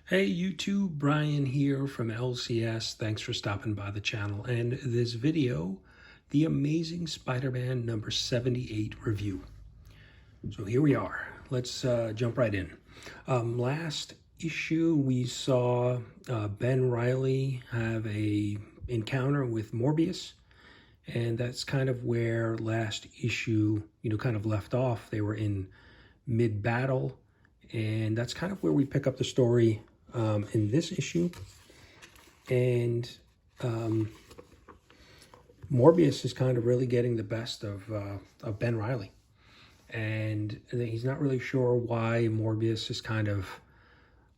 Hey YouTube, Brian here from LCS. Thanks for stopping by the channel. And this video, the Amazing Spider-Man number 78 review. So here we are. Let's jump right in. Last issue, we saw Ben Reilly have a encounter with Morbius. And that's kind of where last issue, kind of left off. They were in mid-battle. And that's kind of where we pick up the story in this issue. And Morbius is kind of really getting the best of Ben Reilly. And he's not really sure why Morbius is kind of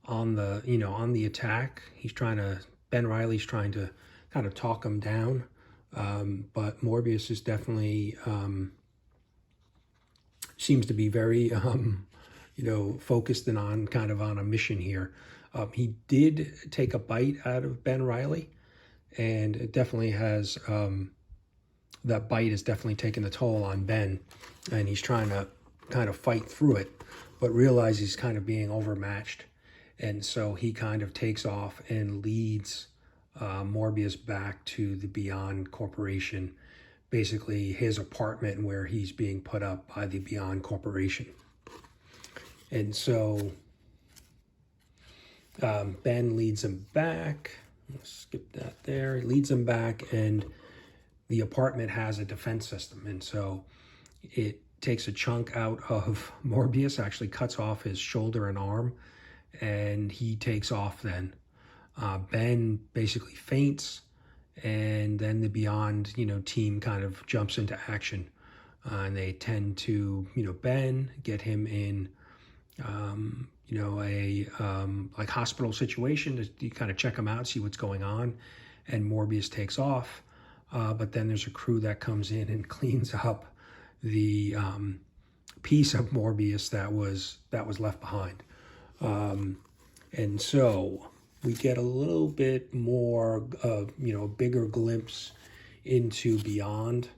on the, on the attack. Ben Reilly's trying to kind of talk him down. But Morbius is definitely, seems to be very, focused and on kind of on a mission here. He did take a bite out of Ben Reilly, and it definitely has, that bite has definitely taken a toll on Ben, and he's trying to kind of fight through it, but realizes he's kind of being overmatched. And so he kind of takes off and leads Morbius back to the Beyond Corporation, basically his apartment where he's being put up by the Beyond Corporation. And so Ben leads him back. Let's skip that there. He leads him back, and the apartment has a defense system. And so it takes a chunk out of Morbius, actually cuts off his shoulder and arm, and he takes off then. Ben basically faints, and then the Beyond, team kind of jumps into action. And they tend to, Ben, get him in a like hospital situation to kind of check him out, see what's going on, and Morbius takes off. But then there's a crew that comes in and cleans up the piece of Morbius that was left behind. And so we get a little bit more of, a bigger glimpse into Beyond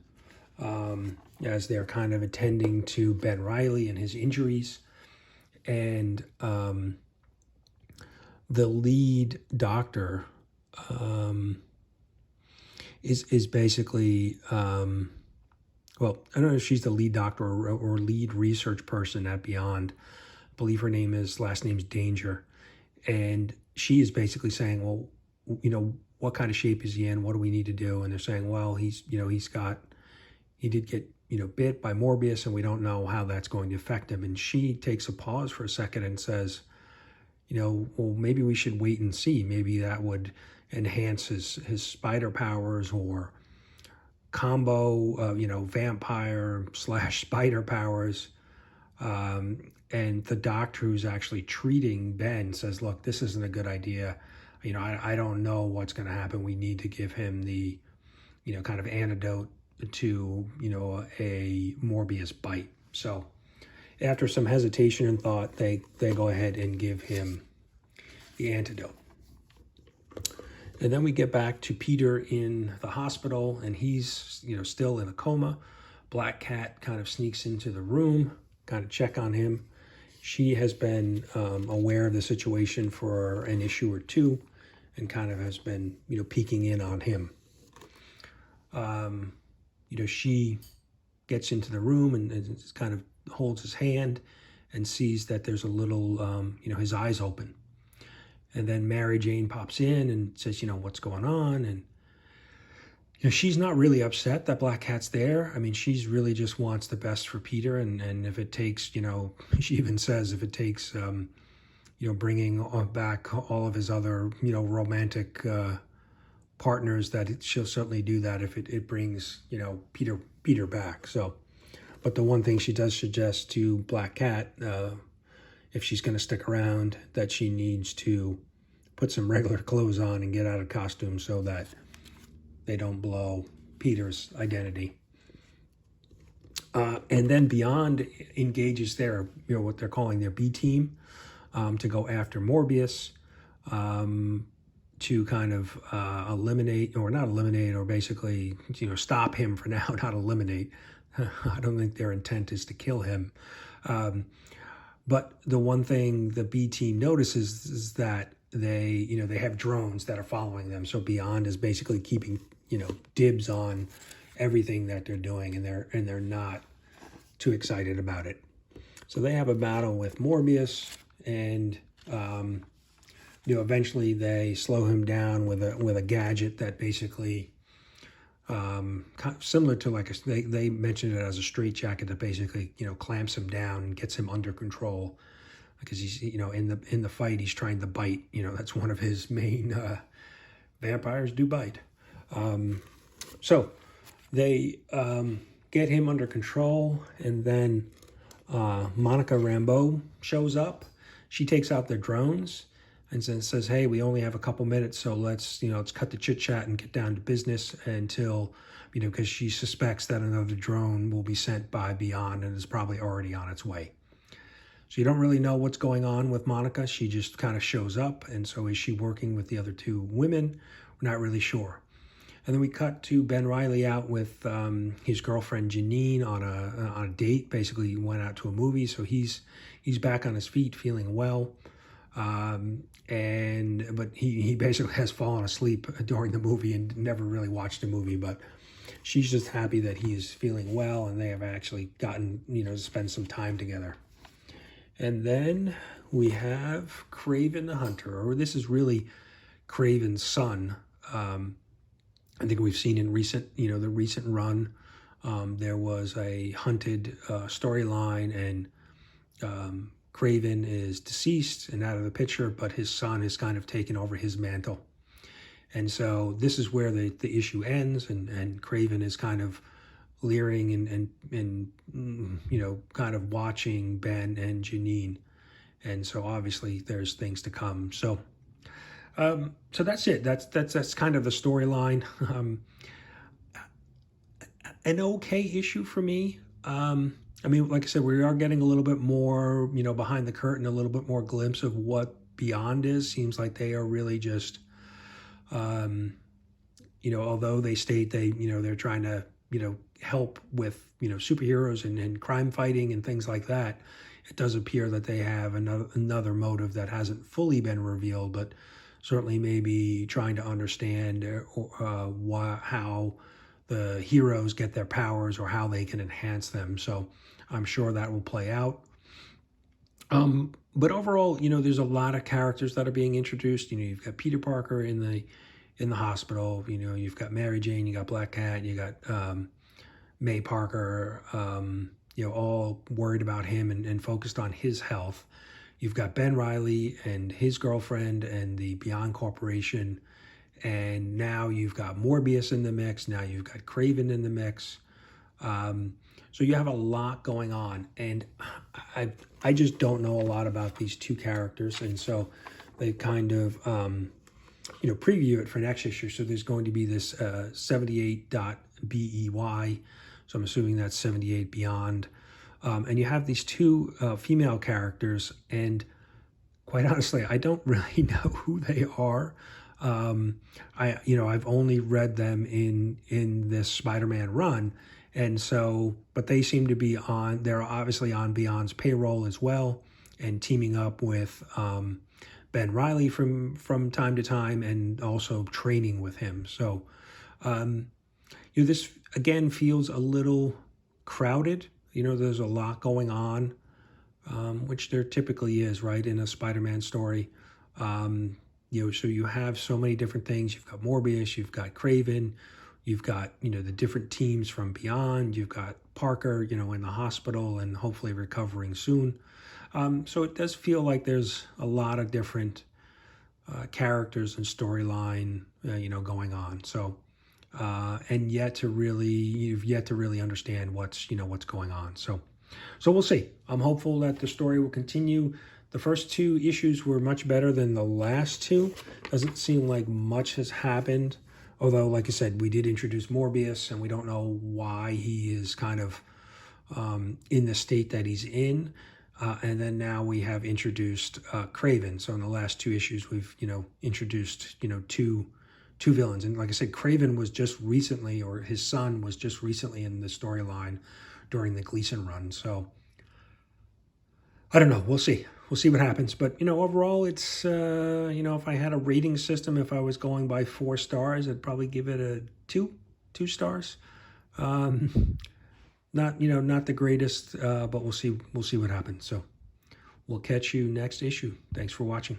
as they're kind of attending to Ben Reilly and his injuries. And the lead doctor is basically, well, I don't know if she's the lead doctor or lead research person at Beyond. I believe her last name's Danger. And she is basically saying, well, what kind of shape is he in? What do we need to do? And they're saying, well, he did get, bit by Morbius, and we don't know how that's going to affect him. And she takes a pause for a second and says, well, maybe we should wait and see. Maybe that would enhance his spider powers, or combo, vampire / spider powers. And the doctor who's actually treating Ben says, look, this isn't a good idea. I don't know what's going to happen. We need to give him the, kind of antidote to, a Morbius bite. So after some hesitation and thought, they go ahead and give him the antidote. And then we get back to Peter in the hospital, and he's, still in a coma. Black Cat kind of sneaks into the room, kind of check on him. She has been aware of the situation for an issue or two, and kind of has been, peeking in on him. She gets into the room and kind of holds his hand and sees that there's a little, his eyes open. And then Mary Jane pops in and says, what's going on? And, she's not really upset that Black Cat's there. I mean, she's really just wants the best for Peter. And if it takes, she even says if it takes, bringing back all of his other, romantic partners, that she'll certainly do that if it brings, Peter back. So, but the one thing she does suggest to Black Cat, if she's going to stick around, that she needs to put some regular clothes on and get out of costume so that they don't blow Peter's identity. And then Beyond engages their, what they're calling their B team, to go after Morbius, to kind of eliminate, or not eliminate, or basically, stop him for now, not eliminate. I don't think their intent is to kill him. But the one thing the B team notices is that they have drones that are following them. So Beyond is basically keeping, dibs on everything that they're doing, and they're not too excited about it. So they have a battle with Morbius, and eventually they slow him down with a gadget that basically, kind of similar to like they mentioned it as a straitjacket that basically clamps him down and gets him under control, because he's in the fight he's trying to bite. That's one of his main vampires do bite. So they get him under control, and then Monica Rambeau shows up. She takes out their drones and says, "Hey, we only have a couple minutes, so let's cut the chit chat and get down to business until, because she suspects that another drone will be sent by Beyond and is probably already on its way." So you don't really know what's going on with Monica. She just kind of shows up, and so is she working with the other two women? We're not really sure. And then we cut to Ben Reilly out with his girlfriend Janine on a date. Basically, he went out to a movie, so he's back on his feet, feeling well. But he basically has fallen asleep during the movie and never really watched the movie. But she's just happy that he is feeling well, and they have actually gotten to spend some time together. And then we have Craven the Hunter, or this is really Craven's son. I think we've seen in the recent run, there was a hunted storyline, and Craven is deceased and out of the picture, but his son has kind of taken over his mantle. And so this is where the issue ends, and Craven is kind of leering and kind of watching Ben and Janine. And so obviously there's things to come. So that's it. That's kind of the storyline. An okay issue for me. Like I said, we are getting a little bit more, behind the curtain, a little bit more glimpse of what Beyond is. Seems like they are really just, although they state they're trying to, help with, superheroes and crime fighting and things like that. It does appear that they have another motive that hasn't fully been revealed, but certainly maybe trying to understand how the heroes get their powers or how they can enhance them. So I'm sure that will play out. But overall, there's a lot of characters that are being introduced. You've got Peter Parker in the hospital. You've got Mary Jane, you got Black Cat, you got May Parker, all worried about him and focused on his health. You've got Ben Reilly and his girlfriend and the Beyond Corporation. And now you've got Morbius in the mix. Now you've got Craven in the mix. So you have a lot going on. And I just don't know a lot about these two characters. And so they kind of, preview it for next issue. So there's going to be this 78.BEY. So I'm assuming that's 78 Beyond. And you have these two female characters, and quite honestly, I don't really know who they are. I've only read them in this Spider-Man run, and so, but they seem to be they're obviously on Beyond's payroll as well, and teaming up with Ben Reilly from time to time, and also training with him. So, this again feels a little crowded. There's a lot going on, which there typically is, right, in a Spider-Man story. So you have so many different things. You've got Morbius, you've got Craven, you've got, the different teams from Beyond. You've got Parker, in the hospital and hopefully recovering soon. So it does feel like there's a lot of different characters and storyline, going on. So, and you've yet to really understand what's going on. So we'll see. I'm hopeful that the story will continue. The first two issues were much better than the last two. Doesn't seem like much has happened. Although, like I said, we did introduce Morbius, and we don't know why he is kind of in the state that he's in. And then now we have introduced Craven. So in the last two issues, we've introduced two villains. And like I said, Craven was just recently, or his son was just recently in the storyline during the Gleason run. So I don't know. We'll see. we'll see what happens. But, you know, overall, it's, you know, if I had a rating system, if I was going by 4 stars, I'd probably give it a 2 stars. Not, you know, not the greatest, but we'll see what happens. So we'll catch you next issue. Thanks for watching.